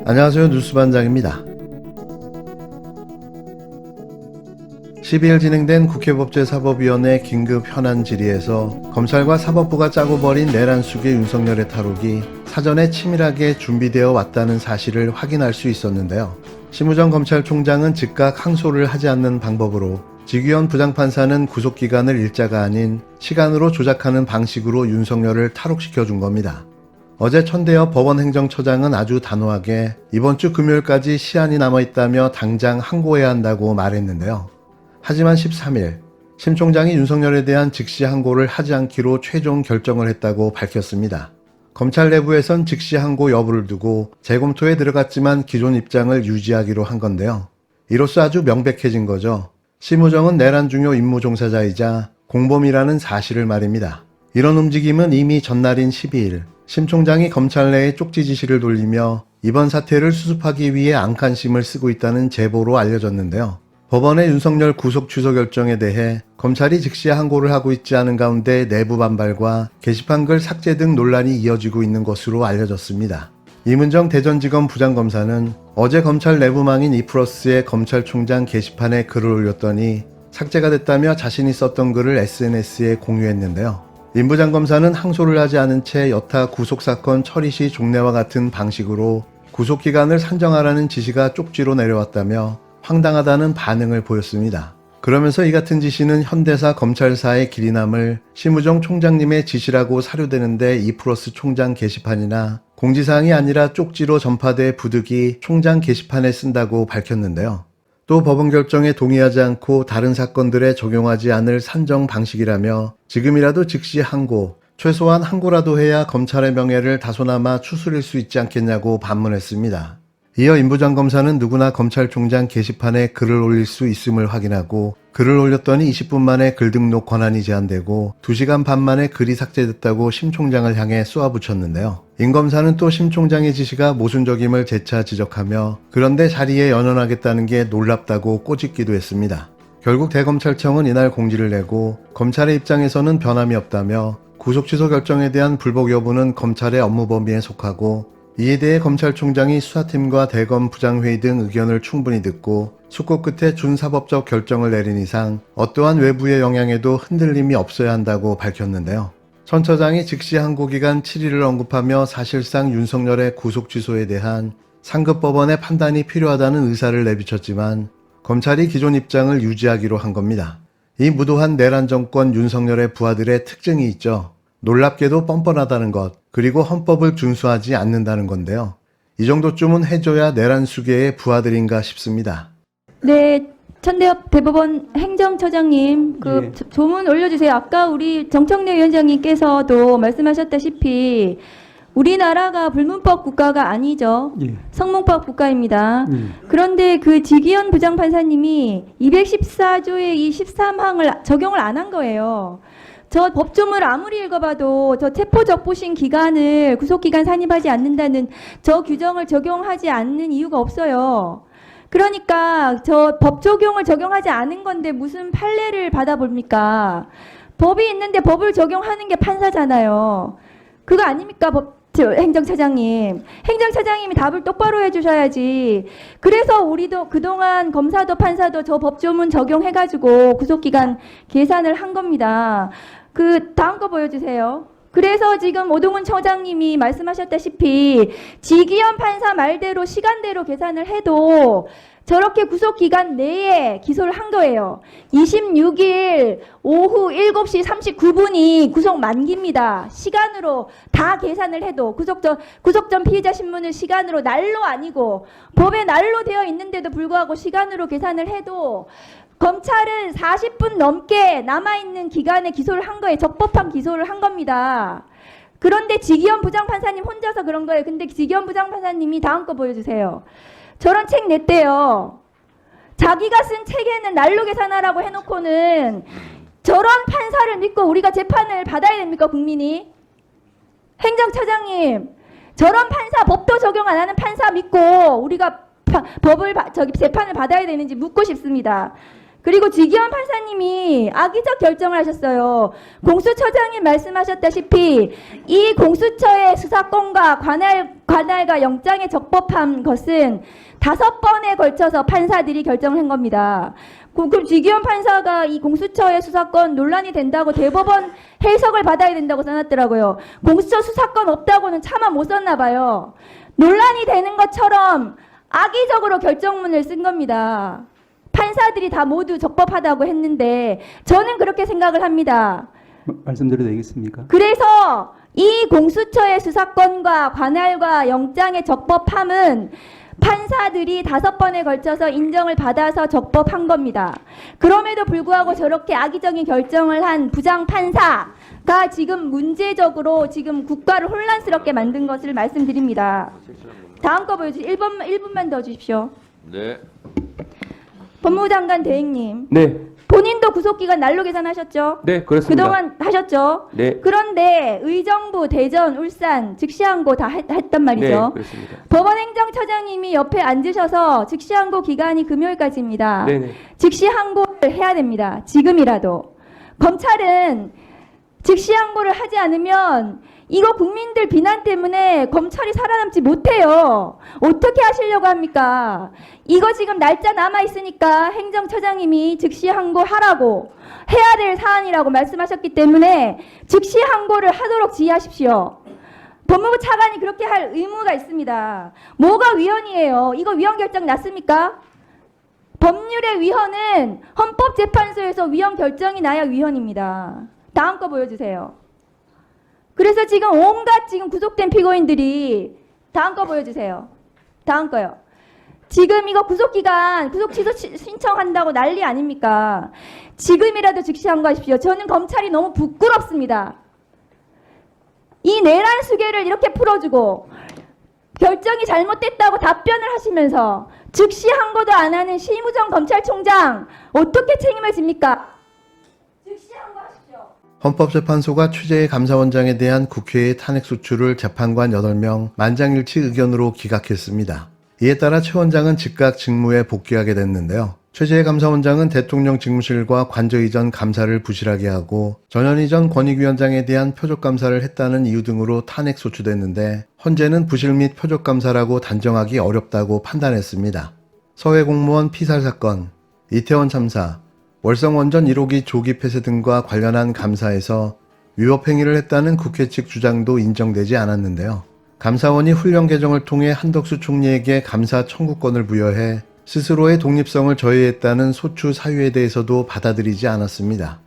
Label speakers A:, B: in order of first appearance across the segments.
A: 안녕하세요. 뉴스반장입니다. 12일 진행된 국회법제사법위원회 긴급 현안 질의에서 검찰과 사법부가 짜고 벌인 내란 수계 윤석열의 탈옥이 사전에 치밀하게 준비되어 왔다는 사실을 확인할 수 있었는데요. 심우정 검찰총장은 즉각 항소를 하지 않는 방법으로 지규현 부장판사는 구속기간을 일자가 아닌 시간으로 조작하는 방식으로 윤석열을 탈옥시켜준 겁니다. 어제 천대엽 법원행정처장은 아주 단호하게 이번 주 금요일까지 시한이 남아있다며 당장 항고해야 한다고 말했는데요. 하지만 13일 심 총장이 윤석열에 대한 즉시 항고를 하지 않기로 최종 결정을 했다고 밝혔습니다. 검찰 내부에선 즉시 항고 여부를 두고 재검토에 들어갔지만 기존 입장을 유지하기로 한 건데요. 이로써 아주 명백해진 거죠. 심우정은 내란 중요 임무 종사자이자 공범이라는 사실을 말입니다. 이런 움직임은 이미 전날인 12일 심 총장이 검찰 내에 쪽지 지시를 돌리며 이번 사태를 수습하기 위해 안칸심을 쓰고 있다는 제보로 알려졌는데요. 법원의 윤석열 구속 취소 결정에 대해 검찰이 즉시 항고를 하고 있지 않은 가운데 내부 반발과 게시판 글 삭제 등 논란이 이어지고 있는 것으로 알려졌습니다. 이문정 대전지검 부장검사는 어제 검찰 내부망인 이플러스의 검찰총장 게시판에 글을 올렸더니 삭제가 됐다며 자신이 썼던 글을 SNS에 공유했는데요. 임 부장검사는 항소를 하지 않은 채 여타 구속사건 처리 시 종래와 같은 방식으로 구속기간을 산정하라는 지시가 쪽지로 내려왔다며 황당하다는 반응을 보였습니다. 그러면서 이 같은 지시는 현대사 검찰사의 길이 남을 심우정 총장님의 지시라고 사료되는데 이플러스 총장 게시판이나 공지사항이 아니라 쪽지로 전파돼 부득이 총장 게시판에 쓴다고 밝혔는데요. 또 법원 결정에 동의하지 않고 다른 사건들에 적용하지 않을 산정 방식이라며 지금이라도 즉시 항고, 최소한 항고라도 해야 검찰의 명예를 다소나마 추스릴 수 있지 않겠냐고 반문했습니다. 이어 임 부장검사는 누구나 검찰총장 게시판에 글을 올릴 수 있음을 확인하고 글을 올렸더니 20분 만에 글 등록 권한이 제한되고 2시간 반 만에 글이 삭제됐다고 심 총장을 향해 쏘아붙였는데요. 임 검사는 또 심 총장의 지시가 모순적임을 재차 지적하며 그런데 자리에 연연하겠다는 게 놀랍다고 꼬집기도 했습니다. 결국 대검찰청은 이날 공지를 내고 검찰의 입장에서는 변함이 없다며 구속 취소 결정에 대한 불복 여부는 검찰의 업무 범위에 속하고 이에 대해 검찰총장이 수사팀과 대검 부장회의 등 의견을 충분히 듣고 숙고 끝에 준사법적 결정을 내린 이상 어떠한 외부의 영향에도 흔들림이 없어야 한다고 밝혔는데요. 천 처장이 즉시 항고 기간 7일을 언급하며 사실상 윤석열의 구속 취소에 대한 상급법원의 판단이 필요하다는 의사를 내비쳤지만 검찰이 기존 입장을 유지하기로 한 겁니다. 이 무도한 내란 정권 윤석열의 부하들의 특징이 있죠. 놀랍게도 뻔뻔하다는 것, 그리고 헌법을 준수하지 않는다는 건데요. 이 정도쯤은 해줘야 내란 수계의 부하들인가 싶습니다.
B: 네, 천대엽 대법원 행정처장님, 조문 올려주세요. 아까 우리 정청래 위원장님께서도 말씀하셨다시피 우리나라가 불문법 국가가 아니죠. 성문법 국가입니다. 그런데 그 지기현 부장판사님이 214조의 이 13항을 적용을 안 한 거예요. 저 법조문을 아무리 읽어봐도 저 체포적부심 기간을 구속기간 산입하지 않는다는 저 규정을 적용하지 않는 이유가 없어요. 그러니까 저 법 적용을 적용하지 않은 건데 무슨 판례를 받아봅니까? 법이 있는데 법을 적용하는 게 판사잖아요. 그거 아닙니까? 행정처장님. 행정처장님이 답을 똑바로 해주셔야지. 그래서 우리도 그동안 검사도 판사도 저 법조문 적용해가지고 구속기간 계산을 한 겁니다. 그 다음 거 보여주세요. 그래서 지금 오동훈 처장님이 말씀하셨다시피 지기현 판사 말대로 시간대로 계산을 해도 저렇게 구속기간 내에 기소를 한 거예요. 26일 오후 7시 39분이 구속 만기입니다. 시간으로 다 계산을 해도 구속 전 피의자 신문을 시간으로 날로 아니고 법에 날로 되어 있는데도 불구하고 시간으로 계산을 해도 검찰은 40분 넘게 남아있는 기간에 기소를 한 거예요. 적법한 기소를 한 겁니다. 그런데 지기현 부장판사님 혼자서 그런 거예요. 근데 지기현 부장판사님이 다음 거 보여주세요. 저런 책 냈대요. 자기가 쓴 책에는 날로 계산하라고 해놓고는 저런 판사를 믿고 우리가 재판을 받아야 됩니까, 국민이? 행정처장님, 저런 판사, 법도 적용 안 하는 판사 믿고 우리가 재판을 받아야 되는지 묻고 싶습니다. 그리고 지기현 판사님이 악의적 결정을 하셨어요. 공수처장님 말씀하셨다시피 이 공수처의 수사권과 관할과 영장에 적법한 것은 5번에 걸쳐서 판사들이 결정을 한 겁니다. 그럼 지기현 판사가 이 공수처의 수사권 논란이 된다고 대법원 해석을 받아야 된다고 써놨더라고요. 공수처 수사권 없다고는 차마 못 썼나 봐요. 논란이 되는 것처럼 악의적으로 결정문을 쓴 겁니다. 판사들이 다 모두 적법하다고 했는데 저는 그렇게 생각을 합니다.
C: 말씀드려도 되겠습니까?
B: 그래서 이 공수처의 수사권과 관할과 영장의 적법함은 판사들이 5번에 걸쳐서 인정을 받아서 적법한 겁니다. 그럼에도 불구하고 저렇게 악의적인 결정을 한 부장판사가 지금 문제적으로 지금 국가를 혼란스럽게 만든 것을 말씀드립니다. 다음 거 보여주세요. 1분만 더 주십시오.
D: 네.
B: 법무부 장관 대행님.
C: 네,
B: 본인도 구속기간 날로 계산하셨죠?
C: 네, 그렇습니다.
B: 그동안 하셨죠?
C: 네.
B: 그런데 의정부, 대전, 울산 즉시항고 다 했단 말이죠.
C: 네, 그렇습니다.
B: 법원행정처장님이 옆에 앉으셔서 즉시항고 기간이 금요일까지입니다.
C: 네네.
B: 즉시항고를 해야 됩니다. 지금이라도. 검찰은 즉시항고를 하지 않으면 이거 국민들 비난 때문에 검찰이 살아남지 못해요. 어떻게 하시려고 합니까? 이거 지금 날짜 남아있으니까 행정처장님이 즉시항고하라고 해야 될 사안이라고 말씀하셨기 때문에 즉시항고를 하도록 지휘하십시오. 법무부 차관이 그렇게 할 의무가 있습니다. 뭐가 위헌이에요? 이거 위헌 결정 났습니까? 법률의 위헌은 헌법재판소에서 위헌 결정이 나야 위헌입니다. 다음 거 보여주세요. 그래서 지금 온갖 지금 구속된 피고인들이 다음 거 보여주세요. 다음 거요. 지금 이거 구속기간 구속 취소 신청한다고 난리 아닙니까? 지금이라도 즉시항고하십시오. 저는 검찰이 너무 부끄럽습니다. 이 내란 수계를 이렇게 풀어주고 결정이 잘못됐다고 답변을 하시면서 즉시항고도 안 하는 심우정 검찰총장 어떻게 책임을 집니까? 즉시항고하십시오.
A: 헌법재판소가 취재의 감사원장에 대한 국회의 탄핵소추를 재판관 8명 만장일치 의견으로 기각했습니다. 이에 따라 최 원장은 즉각 직무에 복귀하게 됐는데요. 최재해 감사원장은 대통령 직무실과 관저 이전 감사를 부실하게 하고 전현희 전 권익위원장에 대한 표적감사를 했다는 이유 등으로 탄핵소추됐는데 헌재는 부실 및 표적감사라고 단정하기 어렵다고 판단했습니다. 서해 공무원 피살 사건, 이태원 참사, 월성 원전 1호기 조기 폐쇄 등과 관련한 감사에서 위법행위를 했다는 국회 측 주장도 인정되지 않았는데요. 감사원이 훈령 개정을 통해 한덕수 총리에게 감사 청구권을 부여해 스스로의 독립성을 저해했다는 소추 사유에 대해서도 받아들이지 않았습니다.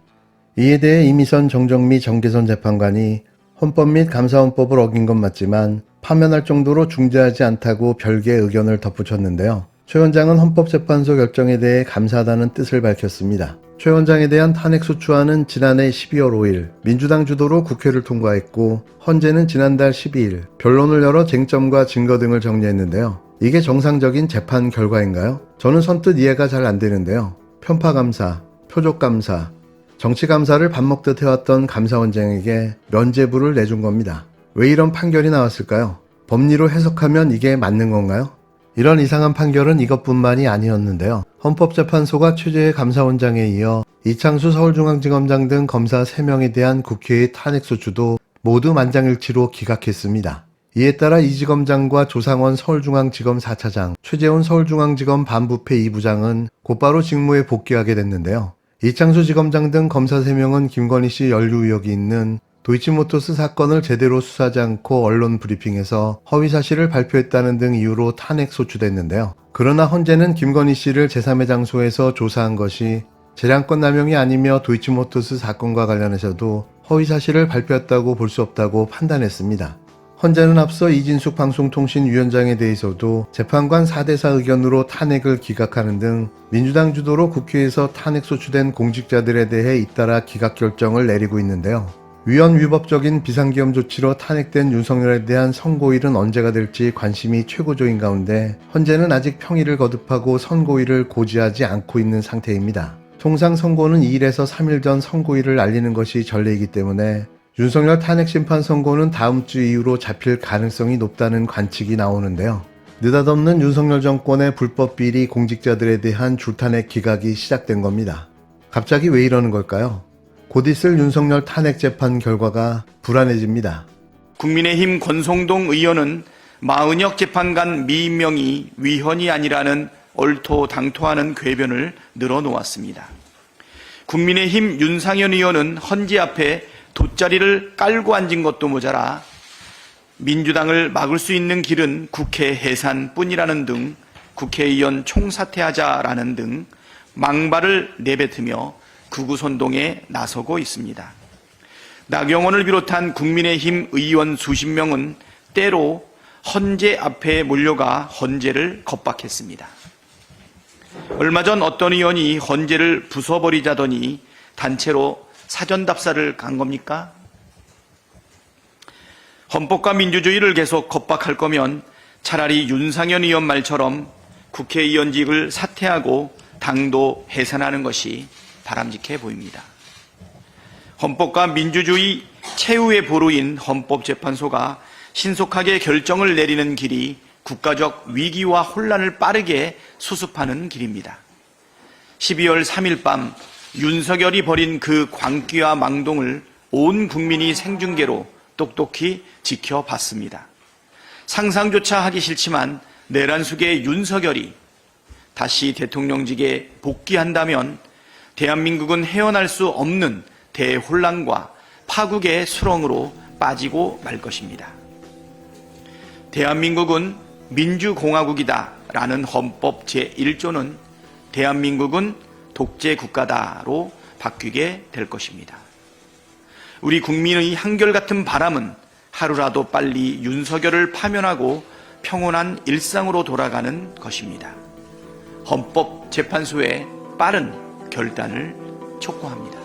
A: 이에 대해 이미선 정정미 정계선 재판관이 헌법 및 감사원법을 어긴 건 맞지만 파면할 정도로 중대하지 않다고 별개의 의견을 덧붙였는데요. 최 원장은 헌법재판소 결정에 대해 감사하다는 뜻을 밝혔습니다. 최 원장에 대한 탄핵소추안은 지난해 12월 5일 민주당 주도로 국회를 통과했고 헌재는 지난달 12일 변론을 열어 쟁점과 증거 등을 정리했는데요. 이게 정상적인 재판 결과인가요? 저는 선뜻 이해가 잘 안 되는데요. 편파감사, 표적감사, 정치감사를 밥 먹듯 해왔던 감사원장에게 면죄부를 내준 겁니다. 왜 이런 판결이 나왔을까요? 법리로 해석하면 이게 맞는 건가요? 이런 이상한 판결은 이것뿐만이 아니었는데요. 헌법재판소가 최재해 감사원장에 이어 이창수 서울중앙지검장 등 검사 3명에 대한 국회의 탄핵소추도 모두 만장일치로 기각했습니다. 이에 따라 이 지검장과 조상원 서울중앙지검 4차장, 최재훈 서울중앙지검 반부패 2부장은 곧바로 직무에 복귀하게 됐는데요. 이창수 지검장 등 검사 3명은 김건희 씨 연루 의혹이 있는 도이치모터스 사건을 제대로 수사하지 않고 언론 브리핑에서 허위 사실을 발표했다는 등 이유로 탄핵 소추됐는데요. 그러나 헌재는 김건희 씨를 제3의 장소에서 조사한 것이 재량권 남용이 아니며 도이치모터스 사건과 관련해서도 허위 사실을 발표했다고 볼 수 없다고 판단했습니다. 헌재는 앞서 이진숙 방송통신위원장에 대해서도 재판관 4대4 의견으로 탄핵을 기각하는 등 민주당 주도로 국회에서 탄핵 소추된 공직자들에 대해 잇따라 기각 결정을 내리고 있는데요. 위헌 위법적인 비상기업 조치로 탄핵된 윤석열에 대한 선고일은 언제가 될지 관심이 최고조인 가운데 헌재는 아직 평일을 거듭하고 선고일을 고지하지 않고 있는 상태입니다. 통상 선고는 2일에서 3일 전 선고일을 알리는 것이 전례이기 때문에 윤석열 탄핵 심판 선고는 다음 주 이후로 잡힐 가능성이 높다는 관측이 나오는데요. 느닷없는 윤석열 정권의 불법 비리 공직자들에 대한 줄탄핵 기각이 시작된 겁니다. 갑자기 왜 이러는 걸까요? 곧 있을 윤석열 탄핵 재판 결과가 불안해집니다.
D: 국민의힘 권성동 의원은 마은혁 재판관 미임명이 위헌이 아니라는 얼토당토하는 궤변을 늘어놓았습니다. 국민의힘 윤상현 의원은 헌재 앞에 돗자리를 깔고 앉은 것도 모자라 민주당을 막을 수 있는 길은 국회 해산뿐이라는 등 국회의원 총사퇴하자라는 등 망발을 내뱉으며 극우선동에 나서고 있습니다. 나경원을 비롯한 국민의힘 의원 수십 명은 때로 헌재 앞에 몰려가 헌재를 겁박했습니다. 얼마 전 어떤 의원이 헌재를 부숴버리자더니 단체로 사전답사를 간 겁니까? 헌법과 민주주의를 계속 겁박할 거면 차라리 윤상현 의원 말처럼 국회의원직을 사퇴하고 당도 해산하는 것이 바람직해 보입니다. 헌법과 민주주의 최후의 보루인 헌법재판소가 신속하게 결정을 내리는 길이 국가적 위기와 혼란을 빠르게 수습하는 길입니다. 12월 3일 밤 윤석열이 벌인 그 광기와 망동을 온 국민이 생중계로 똑똑히 지켜봤습니다. 상상조차 하기 싫지만 내란 속의 윤석열이 다시 대통령직에 복귀한다면 대한민국은 헤어날 수 없는 대혼란과 파국의 수렁으로 빠지고 말 것입니다. 대한민국은 민주공화국이다 라는 헌법 제1조는 대한민국은 독재국가다로 바뀌게 될 것입니다. 우리 국민의 한결같은 바람은 하루라도 빨리 윤석열을 파면하고 평온한 일상으로 돌아가는 것입니다. 헌법재판소의 빠른 결단을 촉구합니다.